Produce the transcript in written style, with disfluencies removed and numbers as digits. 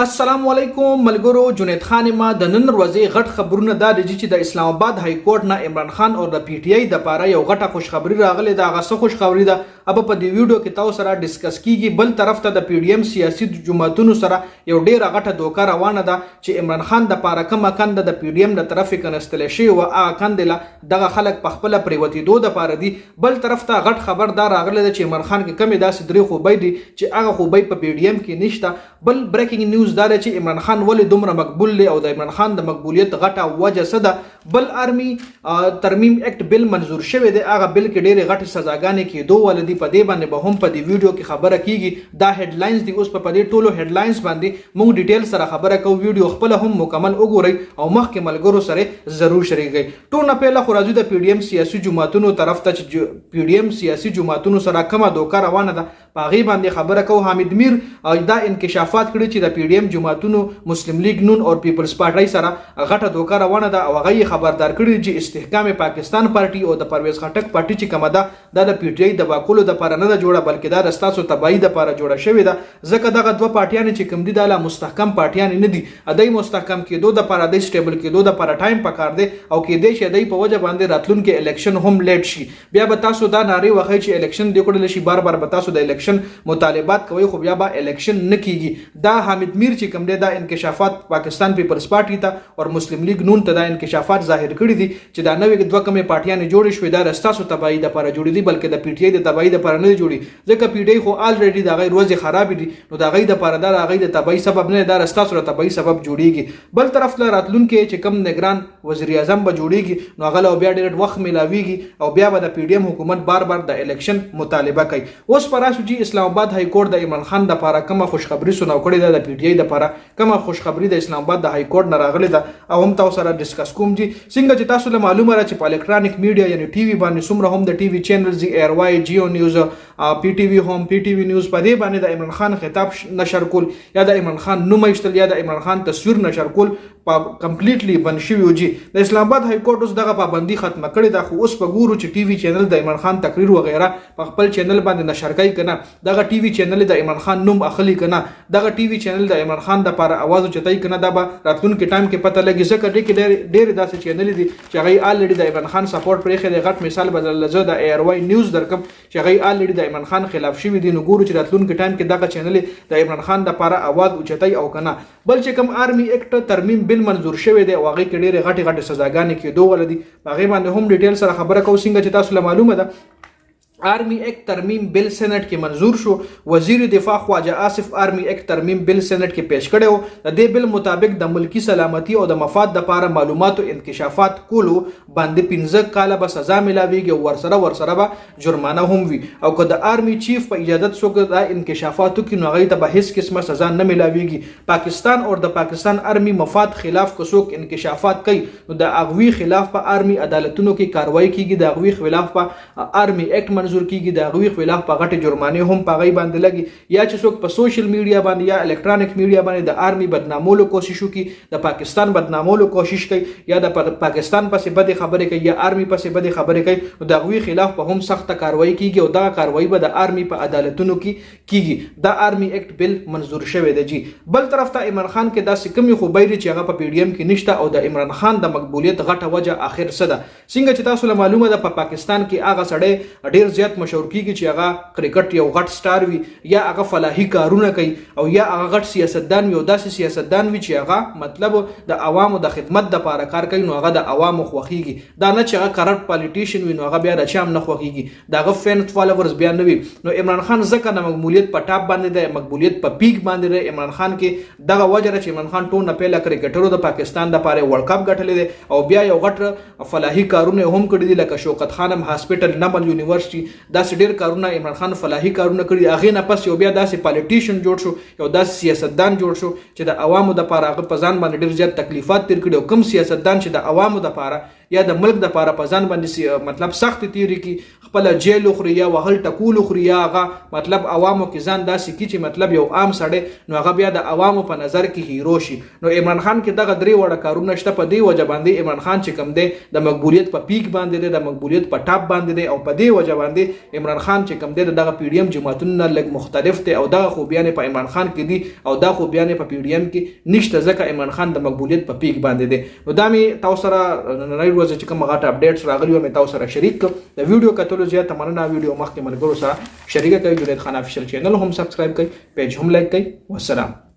السلام علیکم ملګرو. جنید خان ما د نن ورځې غټ خبرونه دا دي چې د اسلام آباد های کورټ نه عمران خان او د پی ټی آی د پاره یو غټه خوشخبری راغله. دا غسه خوشخبری ده اب په دې ویډیو کې تاسو سره ډیسکس کیږي. بل طرف ته د پی ډی ایم سیاسي جماعتونو سره یو ډیره غټه دوکه روانه ده چې عمران خان د پاره کومه کنده د پی ډی ایم د طرف کنستل شي او هغه کندله دغه خلک په خپل پریوتی دو د پاره دي. بل طرف ته غټ خبردار راغله چې عمران خان کې کمی داسې درې خوبې دي چې هغه خوبې په پی ډی ایم کې نشته. بل بریکینګ نیوز دا چې عمران خان ولې دومره مقبول دی او د عمران خان د مقبولیت غټه وجه څه ده. بل آرمي ترمیم اکټ بل منظور شوی دی. هغه بل کې ډېرې غټې سزاګانې کېدو ولدي. په دې باندې به هم په دې ویډیو کې خبره کیږي. دا هډلاینز دي. اوس په دې ټولو هډلاینز باندې موږ ډیټیل سره خبره کوو. ویډیو خپل هم مکمل وګورئ او مخکې ملګرو سره ضرور شریکئ. ټول نه پهله خو راځو د پی ډی ایم سیاسي جماعتونو طرف ته چې پی ډی ایم سیاسي جماعتونو سره کومه دوکه روانه ده په هغې باندې خبره کوو. حامد میر دا انکشافات کړي چې د پی ډی ایم جماعتونو مسلم لیگ نون او پیپلز پارټي سره غټه دوکه روانه ده او هغه خبردار کړي چې استحکام پاکستان پارټي او د پرویز خټک پارټي چې کومه ده د پی ټی آی د واکولو د لپاره نه ده جوړه بلکې دا د ستاسو تباهي د لپاره جوړه شوې ده. ځکه دغه دوه پارټیان چې کوم دي دا مستحکم پارټیان نه دي. ادای مستحکم کېدو د لپاره د سټیبل کېدو د لپاره ټایم پکار دی او کېدای شي دای په وجه باندې راتلونکي الیکشن هم لیټ شي. بیا به تاسو دا ناری وخی چې الیکشن دی کړل شي. بار بار به تاسو د الیکشن مطالبات کوي خو بیا به الیکشن نه کیږي. دا حامد میر چې کوم دی دا انکشافات پاکستان پیپلز پارټي ته او مسلم لیگ نون ته دا انکشافات ظاهر کړي دي چې دا نوې دوه کمې پارټیان جوړې شوې دا رستاسو تباہی د لپاره جوړې دي بلکې د پی ټی آی د تباہی د لپاره نه جوړي. ځکه پی ټی آی خو الریډي دا غي روزي خراب دي نو دا غي د لپاره دا غي د تباہی سبب نه دا رستاسو د تباہی سبب جوړيږي. بل طرف له راتلونکي چې کم نگران وزیر اعظم به جوړيږي نو غل او بیا ډېر وخت ملاويږي او بیا به د پی ډی ایم حکومت بار بار د الیکشن مطالبه کوي. اوس پراسو چې اسلام آباد های کورټ د عمران خان د لپاره کومه خوشخبری سناو کړې ده د پی ټی آی د لپاره کومه خوشخبری د اسلام آباد د های کورټ نه راغلې ده او هم تاسو سره ډیسکس کوم دي. څنګه چې تاسو له معلومه را چې په الکترونیک میډیا یعنی ټي وي باندې څومره هم د ټي وي چینلز دي ایر واي جیو نیوز پی ټي وي هوم پی ټي وي نیوز په دې باندې د عمران خان خطاب نشر کول یا د عمران خان نوم ایستل یا د عمران خان تصویر نشر کول کمپلیټلی بند شوی و. جی د اسلام آباد های کورټ اوس دغه پابندي ختمه کړې ده. خو اوس په ګورو چې ټي وي چینل د عمران خان تقریر وغیرہ په خپل چینل باندې نشر کوي کنه. دغه ټي وي چینل د عمران خان نوم اخلي کنه. دغه ټي وي چینل د عمران خان د لپاره आवाज چتای کنه. دا به راتلونکي ټایم کې پته لګي. ځکه ډېر داسې چینل دي چې هغه الریډي د عمران خان سپورټ پرې خې د غټ مثال بدل لزه د ایر واي نیوز درکم چې هغه الریډي د عمران خان خلاف شوی دي. نو ګورو چې راتلونکي ټایم کې دغه چینل د عمران خان د لپاره आवाज چتای او کنه. بل چې کوم آرمي اکټ ترمیم بل منظور شوی دی او هغه کې ډېر غټه سزاګانې کېدو ولدي. هغه باندې هم ډیټیل سره خبره کوو. څنګه چې تاسو له معلومه ده آرمی ایکٹ ترمیم بل سینٹ کې منظور شو. وزیر دفاع خواجه آصف آرمی ایکٹ ترمیم بل سینٹ کې پیش کړو. د دې بل مطابق د ملکی سلامتی او د مفاد لپاره معلومات او انکشافات کولو باندې 15 کاله به سزا ملاويږي او ورسره به جرمانه هم وي. او که د آرمی چیف په اجازه څوک د انکشافاتو کې نو غي ته به هیڅ قسمه سزا نه ملاويږي. پاکستان او د پاکستان آرمی مفاد خلاف که څوک انکشافات کوي نو د اغوی خلاف په آرمی عدالتونو کې کاروایی کیږي. د اغوی خلاف په آرمی ایکٹ منظور کیږي. د غوي خلاف په غټه جرمانه هم په غي باندې لګي. یا چې څوک په سوشل میډیا باندې یا الکترونیک میډیا باندې د آرمی بدنامولو کوشش وکړي د پاکستان بدنامولو کوشش کوي یا د پاکستان پسې بد خبرې کوي یا آرمی پسې بد خبرې کوي د غوي خلاف په هم سخت کاروایی کیږي او دا کاروایی به د آرمی په عدالتونو کې کیږي. دا آرمی ایکٹ بل منظور شوی دی. جی بل طرف ته عمران خان کې داسې کمی خوبایي چې هغه په پی ډی ایم کې نشته او د عمران خان د مقبولیت غټه وجه اخر څه ده. څنګه چې تاسو له معلومه ده په پاکستان کې هغه سړی ډیر زیات مشهور کیږي چې هغه کرکټ یو غټ سٹار وي یا هغه فلاحي کارونه کوي او یا هغه غټ سیاستدان وي او داسې سیاستدان وي چې هغه مطلب د عوامو د خدمت د لپاره کار کوي نو هغه د عوامو خوخيږي. دا نه چې هغه کرپټ پالیټیشن وي نو هغه بیا د چام نه خوخيږي. داغه فین فالوورز بیا نه وي. نو عمران خان ځکه د مقبولیت په ټاپ باندې د مقبولیت په پیک باندې د عمران خان کې دغه وجه چې عمران خان ټول نه پیله کرکټرو د پاکستان د لپاره ورلد کپ ګټلې دي او بیا یو غټ فلاحي کارونه هم کړی دي لکه شوکت خانم هاسپټل نمل یونیورسيټي دا ډېر کارونه عمران خان فلاحي کارونه کړی. هغه نه پس یو بیا داسې پالیټیشن جوړ شو یو داسې سیاستدان جوړ شو چې د عوامو د لپاره هغه په ځان باندې ډېر زیات تکلیفات تیر کړي. او کوم سیاستدان چې د عوامو د لپاره یا د ملک د لپاره په ځان باندې مطلب سخت تیری کی خپل جیل خوري یا وهل ټکول خوري یا هغه مطلب عوامو کې ځان داسې کی چې مطلب یو عام سړی نو هغه بیا د عوامو په نظر کې هیرو شي. نو عمران خان کې دغه درې وړه کارونه شته. په دې وجه باندې عمران خان چې کوم دی د مقبولیت په پیک باندې دی، د مقبولیت په ټاپ باندې دی، او په دې وجه باندې عمران خان چې کوم دی دغه پی ډی ایم جماعتونه لږ مختلف دي او دغه خوبیان په عمران خان کې دي او دا خوبیان په پی ډی ایم کې نشته، ځکه عمران خان د مقبولیت په پیک باندې دی. نو دا مې تاسو سره نړۍ ورځ چې کوم غاټه اپډیټس راغلي و مې تاسو سره شریک کړ. د ویډیو کتلو زیاته مننه. ویډیو مخکې ملګرو سره شریک کړئ، جنید خان افیشل چینل هم سبسکرایب کړئ، پیج هم لایک کړئ. والسلام.